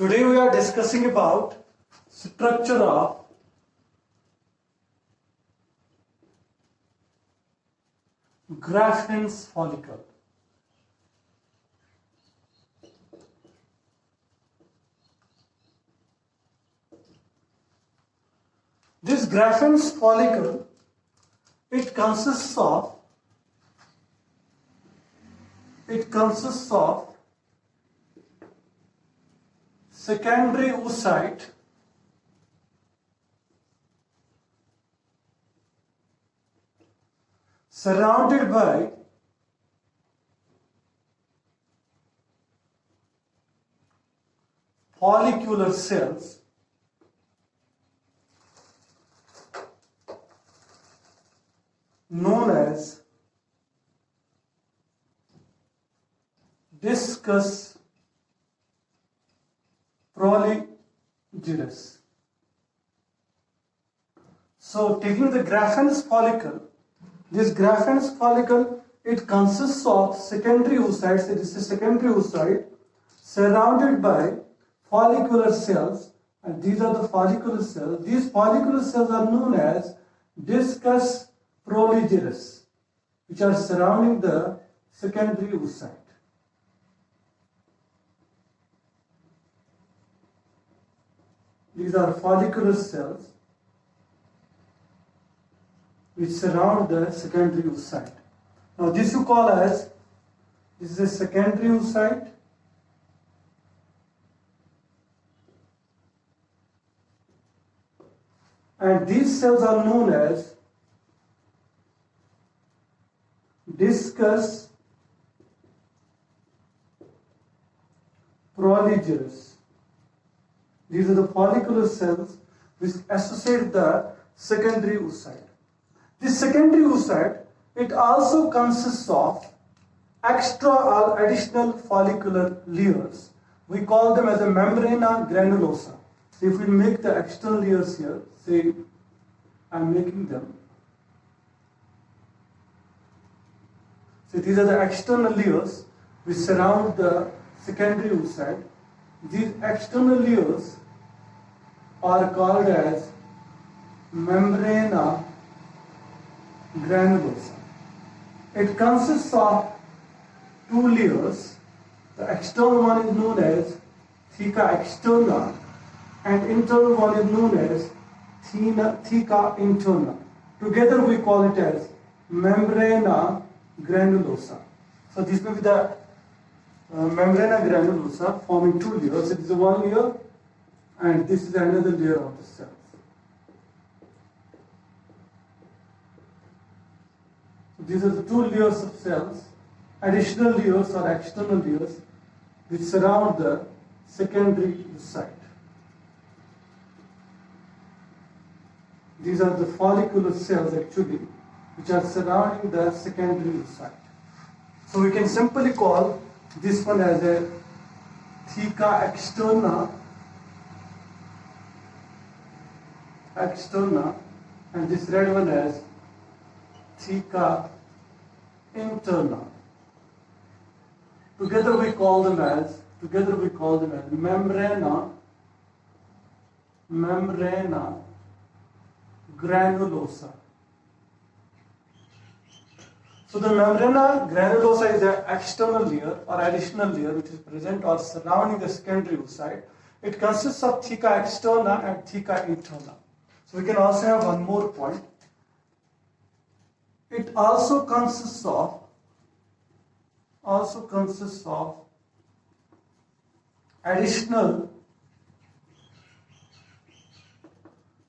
Today we are discussing about structure of Graffin's follicle. This Graffin's follicle, it consists of secondary oocyte surrounded by follicular cells known as discus proligerus. So taking the Graffin's follicle, this Graffin's follicle, it consists of secondary oocytes. It is a secondary oocyte surrounded by follicular cells, and these are the follicular cells. These follicular cells are known as discus proligerus, which are surrounding the secondary oocyte. These are follicular cells which surround the secondary oocyte. Now this you call as, this is a secondary oocyte, and these cells are known as discus proligerus. These are the follicular cells which associate the secondary oocyte. This secondary oocyte, it also consists of extra or additional follicular layers. We call them as a membrana granulosa. So if we make the external layers here, say I'm making them. So these are the external layers which surround the secondary oocyte. These external layers are called as membrana granulosa. It consists of two layers. The external one is known as theca externa, and internal one is known as theca interna. Together we call it as membrana granulosa. So this will be the membrana granulosa forming two layers. It is one layer and this is another layer of the cells. So these are the two layers of cells, additional layers or external layers which surround the secondary oocyte. These are the follicular cells actually which are surrounding the secondary oocyte. So we can simply call this one as a theca externa, and this red one as theca interna. Together we call them as membrana granulosa. So the membrana granulosa is an external layer or additional layer which is present or surrounding the secondary oocyte. It consists of theca externa and theca interna. So we can also have one more point. It also consists of additional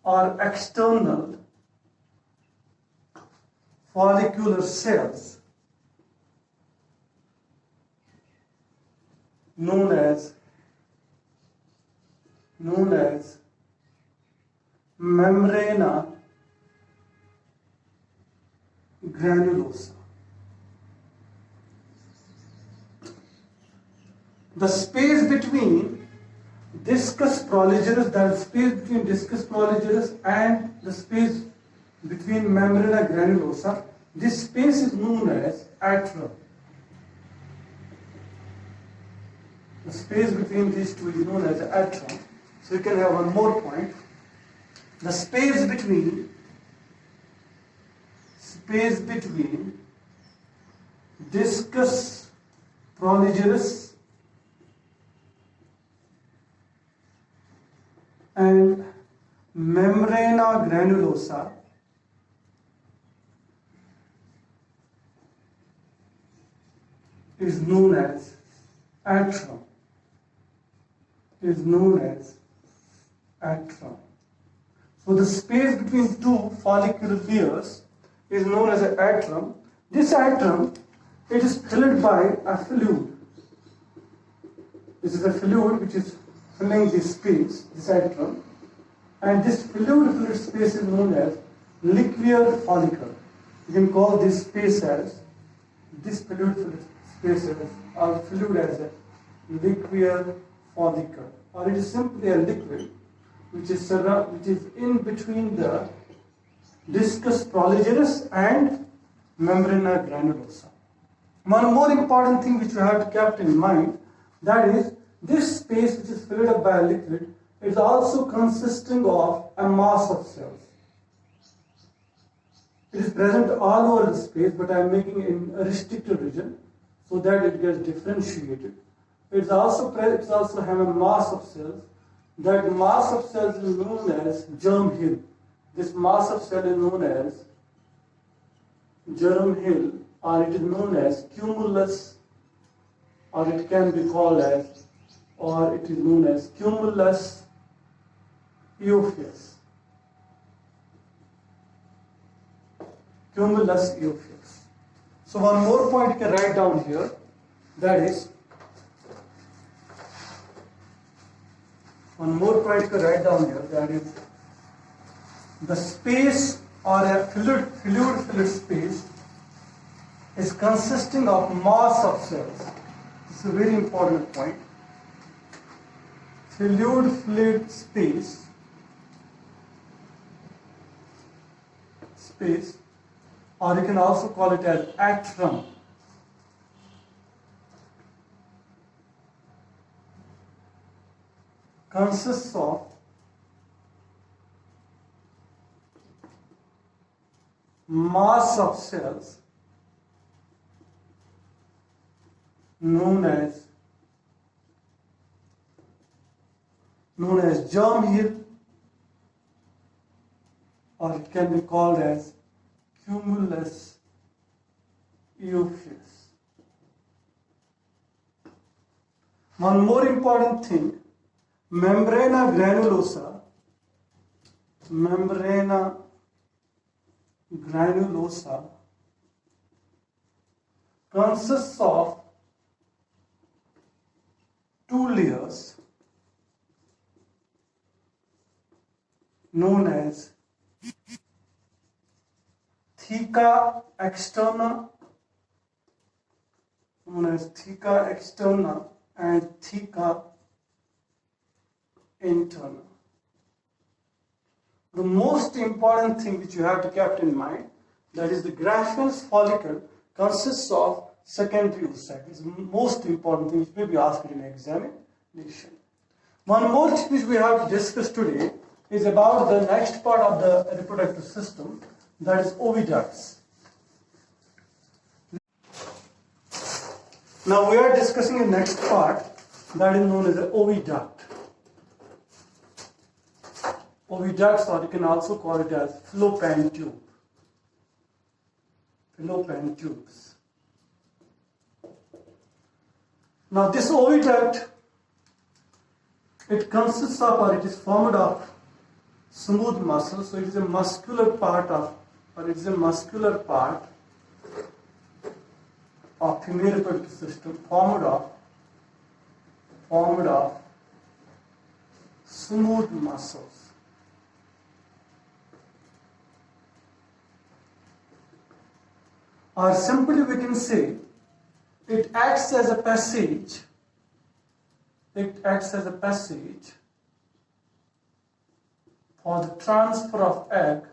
or external follicular cells known as membrana granulosa. The space between discus proligerus, the space between discus proligerus and the space between membrana granulosa, this space is known as atrium. The space between these two is known as the atrium. So you can have one more point. The space between discus prolongis and membrana granulosa is known as atrium. So the space between two follicular layers is known as an atrium. This atrium, it is filled by a fluid. This is a fluid which is filling this space, this atrium, and this fluid space is known as liquor follicle. You can call this space as this fluid space as or fluid as a liquor follicle, or it is simply a liquid which is in between the discus prolongis and membrana granulosa. One more important thing which you have to keep in mind, that is this space which is filled up by a liquid is also consisting of a mass of cells. It is present all over the space, but I am making it in a restricted region so that it gets differentiated. It's also have a mass of cells. That mass of cells is known as germ hill. This mass of cell is known as germ hill, or it is known as cumulus, or it can be called as, or it is known as cumulus euophyes. Cumulus euophyes. So one more point you can write down here, that is, the space or a fluid space is consisting of mass of cells. This is a very important point. Fluid space, or you can also call it as atrium, consists of mass of cells known as germ hill, or it can be called as cumulus euophyes. One more important thing, membrana granulosa consists of two layers known as theca externa and theca interna. The most important thing which you have to keep in mind, that is the Graffian's follicle consists of secondary oocyte. This is the most important thing which may be asked in examination. One more thing which we have to discuss today is about the next part of the reproductive system, that is oviducts. Now we are discussing the next part, that is known as the oviduct. Oviducts, or you can also call it as fallopian tube. Fallopian tubes. Now this oviduct, it consists of, or it is formed of smooth muscle, so it is a muscular part of female reproductive system formed of smooth muscles. Or simply we can say it acts as a passage. For the transfer of egg,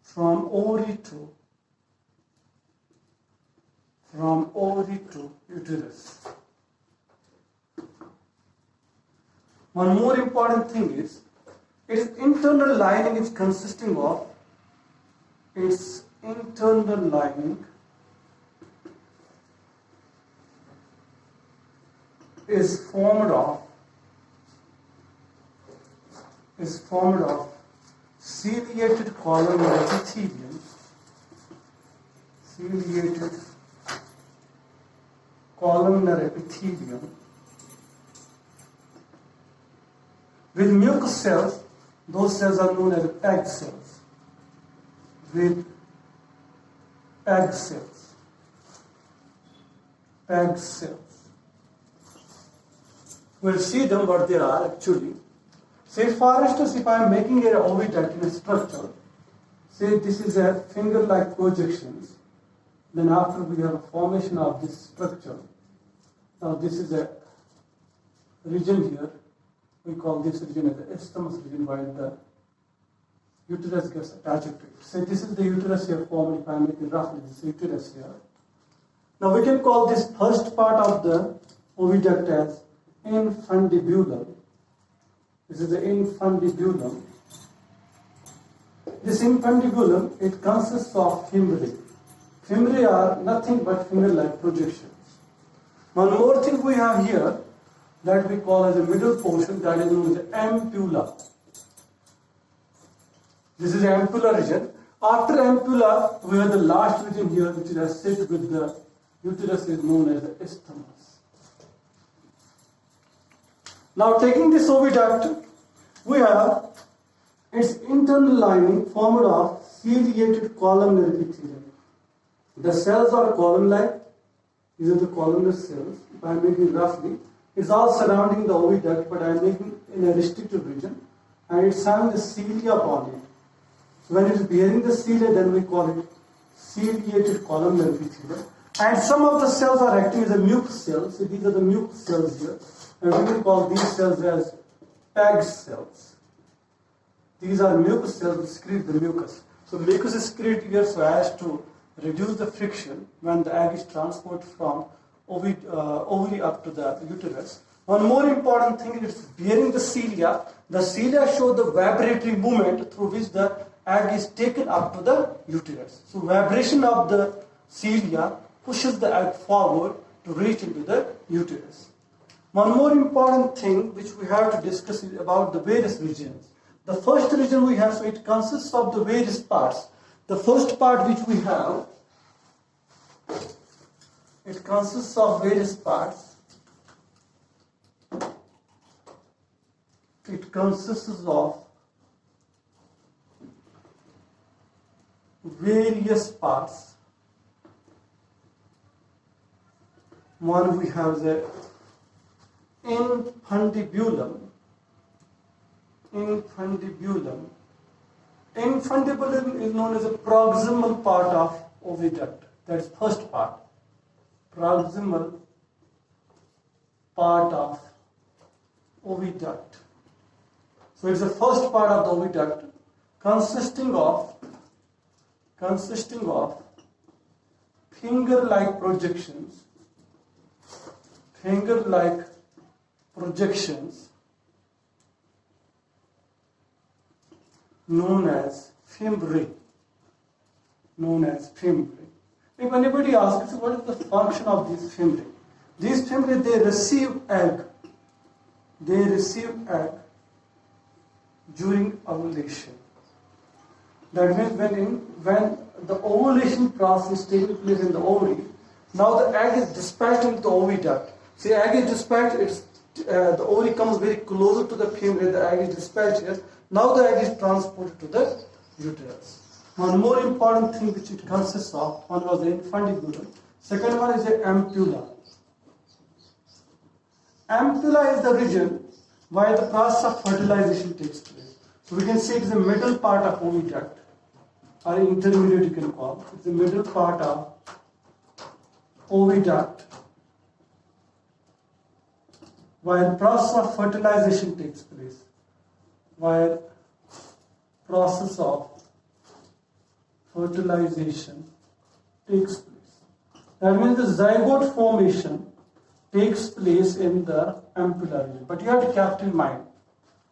from ovary to from ovary to uterus. One more important thing is, its internal lining is consisting of, its internal lining is formed of ciliated columnar epithelium, ciliated columnar epithelium with mucous cells. Those cells are known as egg cells. With egg cells. Egg cells. We'll see them what they are actually. Say for instance, if I am making an oviduct in a structure, say this is a finger-like projections, then after we have a formation of this structure, now this is a region here, we call this region as the isthmus region, while the uterus gets attached to it. Say this is the uterus here formed, if I make it roughly, this is uterus here. Now we can call this first part of the oviduct as infundibulum. This is the infundibulum. This infundibulum, it consists of fimbriae. Fimbriae are nothing but finger-like projections. One more thing we have here that we call as a middle portion, that is known as the ampulla. This is the ampulla region. After ampulla, we have the last region here, which is associated with the uterus, is known as the isthmus. Now, taking this oviduct, we have its internal lining formed of ciliated columnar epithelium. The cells are column-like. These are the columnar cells. If I am making roughly, it's all surrounding the oviduct, but I am making in a restricted region, and it's having the cilia upon it. So when it is bearing the cilia, then we call it ciliated columnar epithelium. And some of the cells are acting as a mucus cells. So these are the mucus cells here, and we will call these cells as egg cells. These are mucus cells which secrete the mucus. So mucus is secreted here so as to reduce the friction when the egg is transported from ovary up to the uterus. One more important thing is bearing the cilia. The cilia show the vibratory movement through which the egg is taken up to the uterus. So vibration of the cilia pushes the egg forward to reach into the uterus. One more important thing which we have to discuss is about the various regions. The first region we have, so it consists of the various parts. The first part which we have, it consists of various parts. It consists of various parts. One we have the infundibulum. Infundibulum. Infundibulum is known as the proximal part of oviduct. That is first part. Proximal part of oviduct. So it's the first part of the oviduct consisting of finger-like projections. Finger-like projections known as fimbriae. If anybody asks what is the function of these fimbriae, they receive egg during ovulation. That means when the ovulation process is taking place in the ovary, now the egg is dispatched into the oviduct. See, egg is dispatched, the ovary comes very closer to the fimbriae, the egg is dispatched here. Now the egg is transported to the uterus. One more important thing which it consists of, one was the infundibulum, second one is the ampulla. Ampulla is the region where the process of fertilization takes place. So we can say it is the middle part of oviduct, or intermediate you can call. It's the middle part of oviduct where the process of fertilization takes place. Where process of fertilization takes place. That means the zygote formation takes place in the ampulla region. But you have to keep in mind,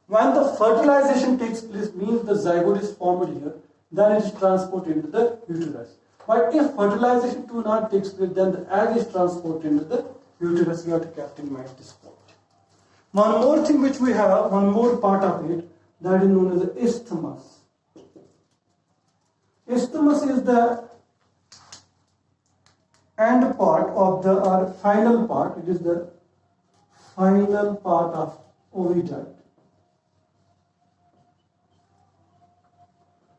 when the fertilization takes place, means the zygote is formed here, then it is transported into the uterus. But if fertilization do not takes place, then the egg is transported into the uterus. You have to keep in mind this point. One more thing which we have, one more part of it, that is known as the isthmus. Isthmus is the end part of the, or final part, it is the final part of oviduct,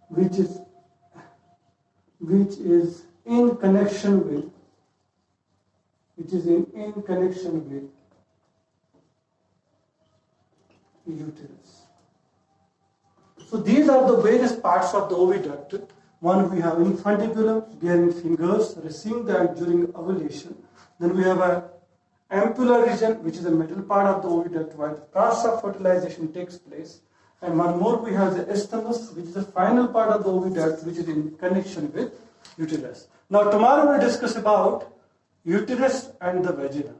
which is in connection with uterus. So these are the various parts of the oviduct. One, we have infundiculum bearing fingers receiving the egg during ovulation. Then we have a ampulla region, which is the middle part of the oviduct where the process of fertilization takes place. And one more, we have the isthmus, which is the final part of the oviduct, which is in connection with uterus. Now tomorrow we'll discuss about uterus and the vagina.